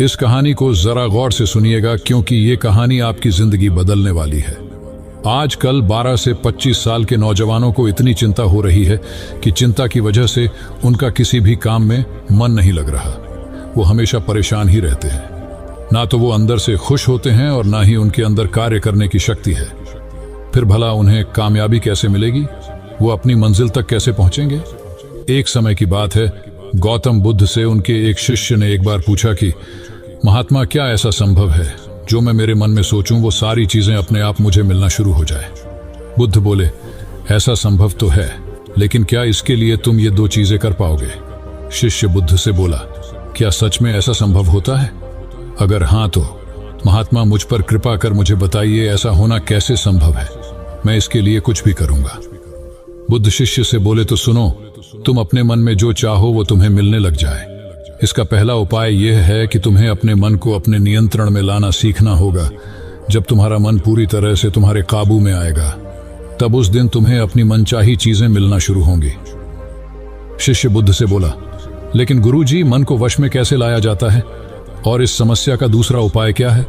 इस कहानी को जरा गौर से सुनिएगा, क्योंकि ये कहानी आपकी जिंदगी बदलने वाली है। आजकल 12 से 25 साल के नौजवानों को इतनी चिंता हो रही है कि चिंता की वजह से उनका किसी भी काम में मन नहीं लग रहा। वो हमेशा परेशान ही रहते हैं। ना तो वो अंदर से खुश होते हैं और ना ही उनके अंदर कार्य करने की शक्ति है। फिर भला उन्हें कामयाबी कैसे मिलेगी? वो अपनी मंजिल तक कैसे पहुंचेंगे? एक समय की बात है, गौतम बुद्ध से उनके एक शिष्य ने एक बार पूछा कि महात्मा, क्या ऐसा संभव है जो मैं मेरे मन में सोचूं वो सारी चीजें अपने आप मुझे मिलना शुरू हो जाए? बुद्ध बोले, ऐसा संभव तो है, लेकिन क्या इसके लिए तुम ये 2 चीजें कर पाओगे? शिष्य बुद्ध से बोला, क्या सच में ऐसा संभव होता है? अगर हाँ तो महात्मा मुझ पर कृपा कर मुझे बताइए, ऐसा होना कैसे संभव है? मैं इसके लिए कुछ भी करूंगा। बुद्ध शिष्य से बोले, तो सुनो, तुम अपने मन में जो चाहो वो तुम्हें मिलने लग जाए। इसका पहला उपाय यह है कि तुम्हें अपने मन को अपने नियंत्रण में लाना सीखना होगा। जब तुम्हारा मन पूरी तरह से तुम्हारे काबू में आएगा, तब उस दिन तुम्हें अपनी मनचाही चीजें मिलना शुरू होंगी। शिष्य बुद्ध से बोला, लेकिन गुरुजी, मन को वश में कैसे लाया जाता है और इस समस्या का दूसरा उपाय क्या है?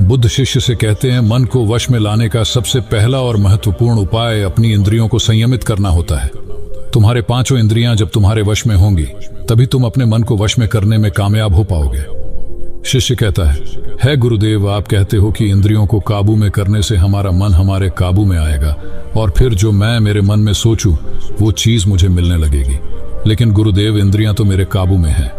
बुद्ध शिष्य से कहते हैं, मन को वश में लाने का सबसे पहला और महत्वपूर्ण उपाय अपनी इंद्रियों को संयमित करना होता है। तुम्हारे 5 इंद्रियां जब तुम्हारे वश में होंगी, तभी तुम अपने मन को वश में करने में कामयाब हो पाओगे। शिष्य कहता है गुरुदेव, आप कहते हो कि इंद्रियों को काबू में करने से हमारा मन हमारे काबू में आएगा और फिर जो मैं मेरे मन में सोचूं वो चीज मुझे मिलने लगेगी। लेकिन गुरुदेव, इंद्रियां तो मेरे काबू में हैं।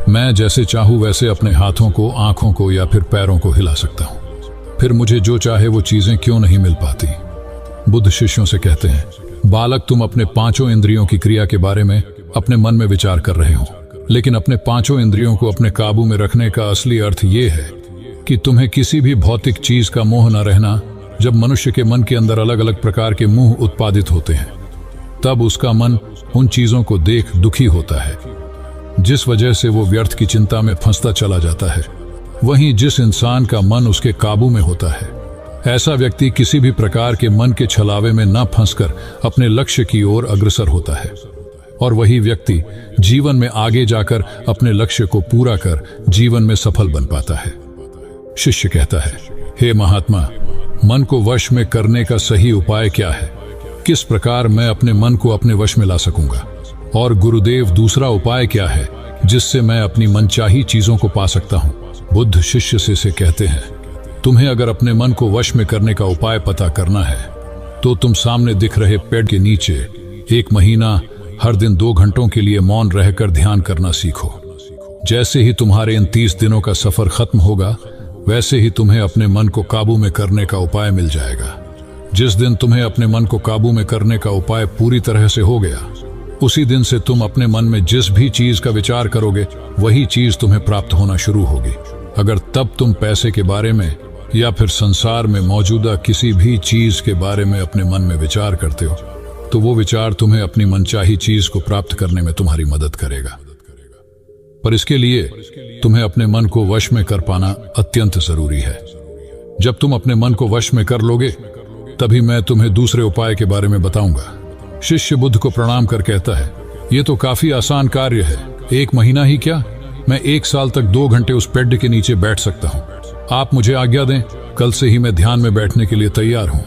मैं जैसे चाहूं वैसे अपने हाथों को, आंखों को या फिर पैरों को हिला सकता हूं। फिर मुझे जो चाहे वो चीजें क्यों नहीं मिल पाती? बुद्ध शिष्यों से कहते हैं, बालक, तुम अपने 5 इंद्रियों की क्रिया के बारे में अपने मन में विचार कर रहे हो, लेकिन अपने 5 इंद्रियों को अपने काबू में रखने का असली अर्थ यह है कि तुम्हें किसी भी भौतिक चीज का मोह न रहना। जब मनुष्य के मन के अंदर अलग अलग प्रकार के मोह उत्पादित होते हैं, तब उसका मन उन चीजों को देख दुखी होता है, जिस वजह से वो व्यर्थ की चिंता में फंसता चला जाता है। वहीं जिस इंसान का मन उसके काबू में होता है, ऐसा व्यक्ति किसी भी प्रकार के मन के छलावे में न फंसकर अपने लक्ष्य की ओर अग्रसर होता है, और वही व्यक्ति जीवन में आगे जाकर अपने लक्ष्य को पूरा कर जीवन में सफल बन पाता है। शिष्य कहता है, हे महात्मा, मन को वश में करने का सही उपाय क्या है? किस प्रकार मैं अपने मन को अपने वश में ला सकूंगा? और गुरुदेव, दूसरा उपाय क्या है जिससे मैं अपनी मनचाही चीजों को पा सकता हूं? बुद्ध शिष्य से कहते हैं, तुम्हें अगर अपने मन को वश में करने का उपाय पता करना है तो तुम सामने दिख रहे पेड़ के नीचे 1 महीना हर दिन 2 घंटों के लिए मौन रहकर ध्यान करना सीखो। जैसे ही तुम्हारे इन 30 दिनों का सफर खत्म होगा, वैसे ही तुम्हें अपने मन को काबू में करने का उपाय मिल जाएगा। जिस दिन तुम्हें अपने मन को काबू में करने का उपाय पूरी तरह से हो गया, उसी दिन से तुम अपने मन में जिस भी चीज का विचार करोगे, वही चीज तुम्हें प्राप्त होना शुरू होगी। अगर तब तुम पैसे के बारे में या फिर संसार में मौजूदा किसी भी चीज के बारे में अपने मन में विचार करते हो, तो वो विचार तुम्हें अपनी मनचाही चीज को प्राप्त करने में तुम्हारी मदद करेगा। पर इसके लिए तुम्हें अपने मन को वश में कर पाना अत्यंत जरूरी है। जब तुम अपने मन को वश में कर लोगे, तभी मैं तुम्हें दूसरे उपाय के बारे में बताऊंगा। शिष्य बुद्ध को प्रणाम कर कहता है, ये तो काफी आसान कार्य है। 1 महीना ही क्या, मैं 1 साल तक 2 घंटे उस पेड़ के नीचे बैठ सकता हूँ। आप मुझे आज्ञा दें, कल से ही मैं ध्यान में बैठने के लिए तैयार हूँ।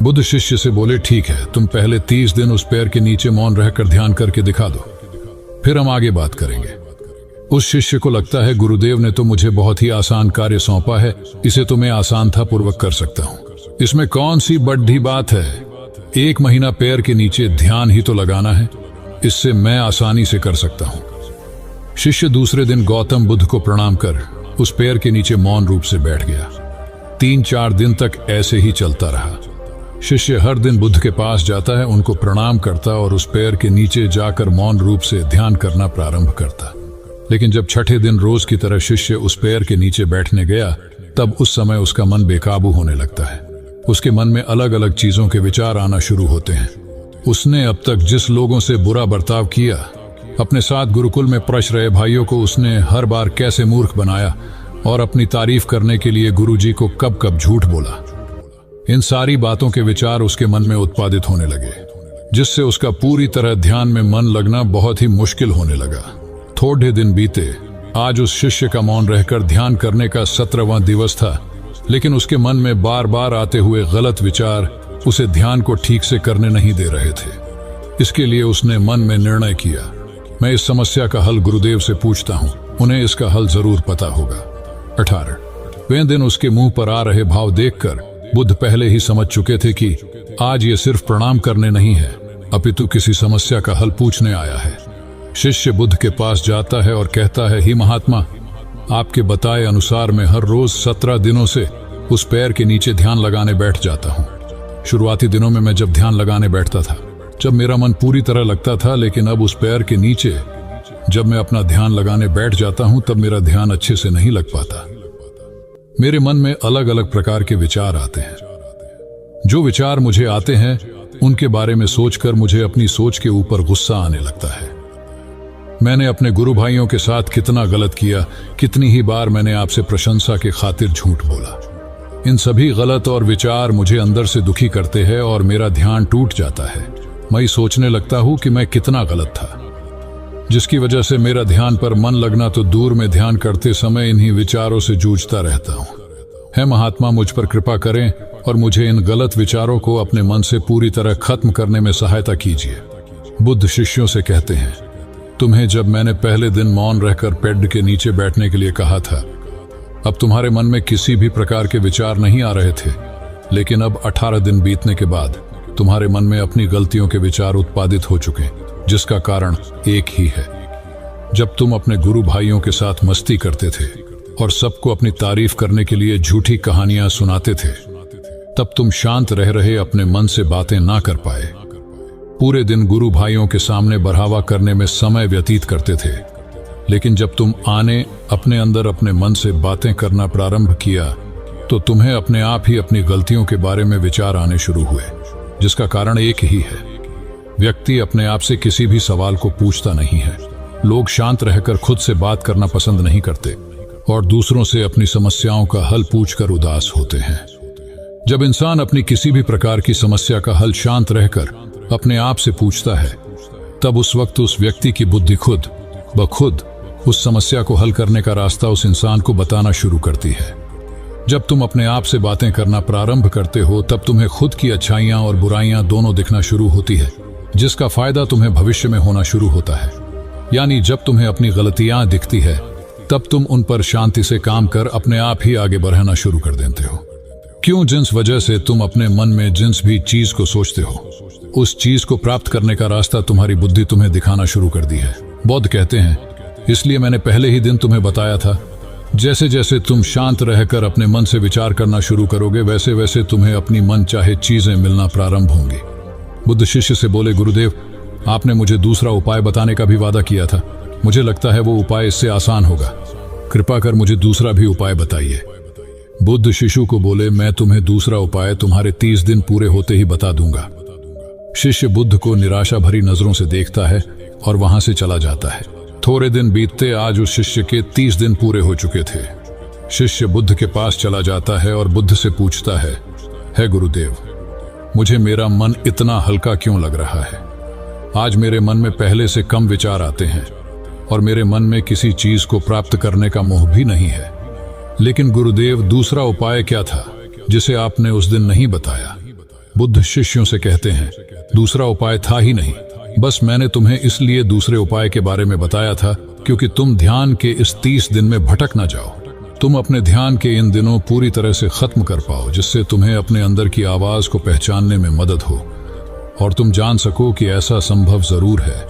बुद्ध शिष्य से बोले, ठीक है, तुम पहले 30 दिन उस पेड़ के नीचे मौन रहकर ध्यान करके दिखा दो, फिर हम आगे बात करेंगे। उस शिष्य को लगता है, गुरुदेव ने तो मुझे बहुत ही आसान कार्य सौंपा है, इसे तो मैं आसानता पूर्वक कर सकता हूँ। इसमें कौन सी बड़ी बात है? 1 महीना पैर के नीचे ध्यान ही तो लगाना है, इससे मैं आसानी से कर सकता हूँ। शिष्य दूसरे दिन गौतम बुद्ध को प्रणाम कर उस पेड़ के नीचे मौन रूप से बैठ गया। 3-4 दिन तक ऐसे ही चलता रहा। शिष्य हर दिन बुद्ध के पास जाता है, उनको प्रणाम करता और उस पेड़ के नीचे जाकर मौन रूप से ध्यान करना प्रारंभ करता। लेकिन जब 6ठे दिन रोज की तरह शिष्य उस पेड़ के नीचे बैठने गया, तब उस समय उसका मन बेकाबू होने लगता है। उसके मन में अलग अलग चीजों के विचार आना शुरू होते हैं। उसने अब तक जिस लोगों से बुरा बर्ताव किया, अपने साथ गुरुकुल में पढ़ रहे भाइयों को उसने हर बार कैसे मूर्ख बनाया और अपनी तारीफ करने के लिए गुरुजी को कब कब झूठ बोला, इन सारी बातों के विचार उसके मन में उत्पादित होने लगे, जिससे उसका पूरी तरह ध्यान में मन लगना बहुत ही मुश्किल होने लगा। थोड़े दिन बीते आज उस शिष्य का मौन रहकर ध्यान करने का 17वां दिवस था, लेकिन उसके मन में बार बार आते हुए गलत विचार उसे ध्यान को ठीक से करने नहीं दे रहे थे। इसके लिए उसने मन में निर्णय किया, मैं इस समस्या का हल गुरुदेव से पूछता हूँ, उन्हें इसका हल जरूर पता होगा। 18 वे दिन उसके मुंह पर आ रहे भाव देखकर बुद्ध पहले ही समझ चुके थे कि आज ये सिर्फ प्रणाम करने नहीं है, अपितु किसी समस्या का हल पूछने आया है। शिष्य बुद्ध के पास जाता है और कहता है, ही महात्मा, आपके बताए अनुसार मैं हर रोज 17 दिनों से उस पैर के नीचे ध्यान लगाने बैठ जाता हूँ। शुरुआती दिनों में मैं जब ध्यान लगाने बैठता था, जब मेरा मन पूरी तरह लगता था, लेकिन अब उस पैर के नीचे जब मैं अपना ध्यान लगाने बैठ जाता हूँ तब मेरा ध्यान अच्छे से नहीं लग पाता। मेरे मन में अलग अलग प्रकार के विचार आते हैं। जो विचार मुझे आते हैं उनके बारे में सोचकर मुझे अपनी सोच के ऊपर गुस्सा आने लगता है। मैंने अपने गुरु भाइयों के साथ कितना गलत किया, कितनी ही बार मैंने आपसे प्रशंसा के खातिर झूठ बोला। इन सभी गलत और विचार मुझे अंदर से दुखी करते हैं और मेरा ध्यान टूट जाता है। मैं सोचने लगता हूं कि मैं कितना गलत था, जिसकी वजह से मेरा ध्यान पर मन लगना तो दूर में ध्यान करते समय इन्हीं विचारों से जूझता रहता हूं। है महात्मा, मुझ पर कृपा करें और मुझे इन गलत विचारों को अपने मन से पूरी तरह खत्म करने में सहायता कीजिए। बुद्ध शिष्यों से कहते हैं, तुम्हें जब मैंने पहले दिन मौन रहकर पेड़ के नीचे बैठने के लिए कहा था, अब तुम्हारे मन में किसी भी प्रकार के विचार नहीं आ रहे थे, लेकिन अब 18 दिन बीतने के बाद तुम्हारे मन में अपनी गलतियों के विचार उत्पादित हो चुके, जिसका कारण एक ही है। जब तुम अपने गुरु भाइयों के साथ मस्ती करते थे और सबको अपनी तारीफ करने के लिए झूठी कहानियां सुनाते थे, तब तुम शांत रह रहे अपने मन से बातें ना कर पाए। पूरे दिन गुरु भाइयों के सामने बढ़ावा करने में समय व्यतीत करते थे, लेकिन जब तुम अपने अंदर अपने मन से बातें करना प्रारंभ किया तो तुम्हें अपने आप ही अपनी गलतियों के बारे में विचार आने शुरू हुए, जिसका कारण एक ही है। व्यक्ति अपने आप से किसी भी सवाल को पूछता नहीं है। लोग शांत रहकर खुद से बात करना पसंद नहीं करते और दूसरों से अपनी समस्याओं का हल पूछकर उदास होते हैं। जब इंसान अपनी किसी भी प्रकार की समस्या का हल शांत रहकर अपने आप से पूछता है, तब उस वक्त उस व्यक्ति की बुद्धि खुद ब खुद उस समस्या को हल करने का रास्ता उस इंसान को बताना शुरू करती है। जब तुम अपने आप से बातें करना प्रारंभ करते हो, तब तुम्हें खुद की अच्छाइयां और बुराइयां दोनों दिखना शुरू होती है, जिसका फायदा तुम्हें भविष्य में होना शुरू होता है। यानी जब तुम्हें अपनी गलतियां दिखती है, तब तुम उन पर शांति से काम कर अपने आप ही आगे बढ़ना शुरू कर देते हो। क्यों? जिस वजह से तुम अपने मन में जिस भी चीज को सोचते हो, उस चीज को प्राप्त करने का रास्ता तुम्हारी बुद्धि तुम्हें दिखाना शुरू कर दी है। बौद्ध कहते हैं, इसलिए मैंने पहले ही दिन तुम्हें बताया था, जैसे जैसे तुम शांत रहकर अपने मन से विचार करना शुरू करोगे, वैसे वैसे तुम्हें अपनी मन चाहे चीजें मिलना प्रारंभ होंगी। बुद्ध शिष्य से बोले, गुरुदेव, आपने मुझे दूसरा उपाय बताने का भी वादा किया था। मुझे लगता है वो उपाय इससे आसान होगा। कृपा कर मुझे दूसरा भी उपाय बताइए। बुद्ध शिशु को बोले, मैं तुम्हें दूसरा उपाय तुम्हारे 30 दिन पूरे होते ही बता दूंगा। शिष्य बुद्ध को निराशा भरी नजरों से देखता है और वहां से चला जाता है। थोड़े दिन बीतते आज उस शिष्य के 30 दिन पूरे हो चुके थे। शिष्य बुद्ध के पास चला जाता है और बुद्ध से पूछता है गुरुदेव, मुझे मेरा मन इतना हल्का क्यों लग रहा है? आज मेरे मन में पहले से कम विचार आते हैं और मेरे मन में किसी चीज को प्राप्त करने का मोह भी नहीं है। लेकिन गुरुदेव, दूसरा उपाय क्या था जिसे आपने उस दिन नहीं बताया? बुद्ध शिष्यों से कहते हैं, दूसरा उपाय था ही नहीं, बस मैंने तुम्हें इसलिए दूसरे उपाय के बारे में बताया था क्योंकि तुम ध्यान के इस 30 दिन में भटक ना जाओ। तुम अपने ध्यान के इन दिनों पूरी तरह से खत्म कर पाओ, जिससे तुम्हें अपने अंदर की आवाज को पहचानने में मदद हो और तुम जान सको कि ऐसा संभव जरूर है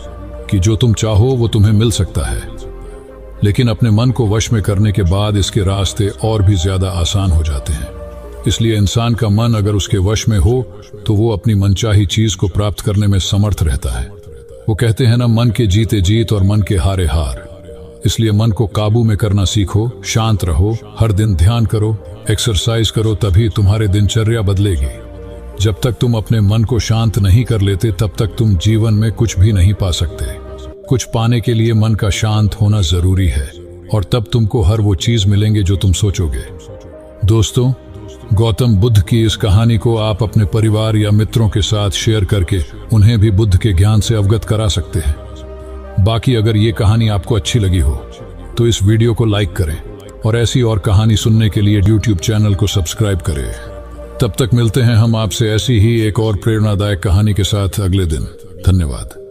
कि जो तुम चाहो वो तुम्हें मिल सकता है। लेकिन अपने मन को वश में करने के बाद इसके रास्ते और भी ज्यादा आसान हो जाते हैं। इसलिए इंसान का मन अगर उसके वश में हो तो वो अपनी मनचाही चीज को प्राप्त करने में समर्थ रहता है। वो कहते हैं ना, मन के जीते जीत और मन के हारे हार। इसलिए मन को काबू में करना सीखो, शांत रहो, हर दिन ध्यान करो, एक्सरसाइज करो, तभी तुम्हारे दिनचर्या बदलेगी। जब तक तुम अपने मन को शांत नहीं कर लेते, तब तक तुम जीवन में कुछ भी नहीं पा सकते। कुछ पाने के लिए मन का शांत होना जरूरी है और तब तुमको हर वो चीज मिलेंगे जो तुम सोचोगे। दोस्तों, गौतम बुद्ध की इस कहानी को आप अपने परिवार या मित्रों के साथ शेयर करके उन्हें भी बुद्ध के ज्ञान से अवगत करा सकते हैं। बाकी अगर ये कहानी आपको अच्छी लगी हो तो इस वीडियो को लाइक करें और ऐसी और कहानी सुनने के लिए YouTube चैनल को सब्सक्राइब करें। तब तक मिलते हैं हम आपसे ऐसी ही एक और प्रेरणादायक कहानी के साथ अगले दिन। धन्यवाद।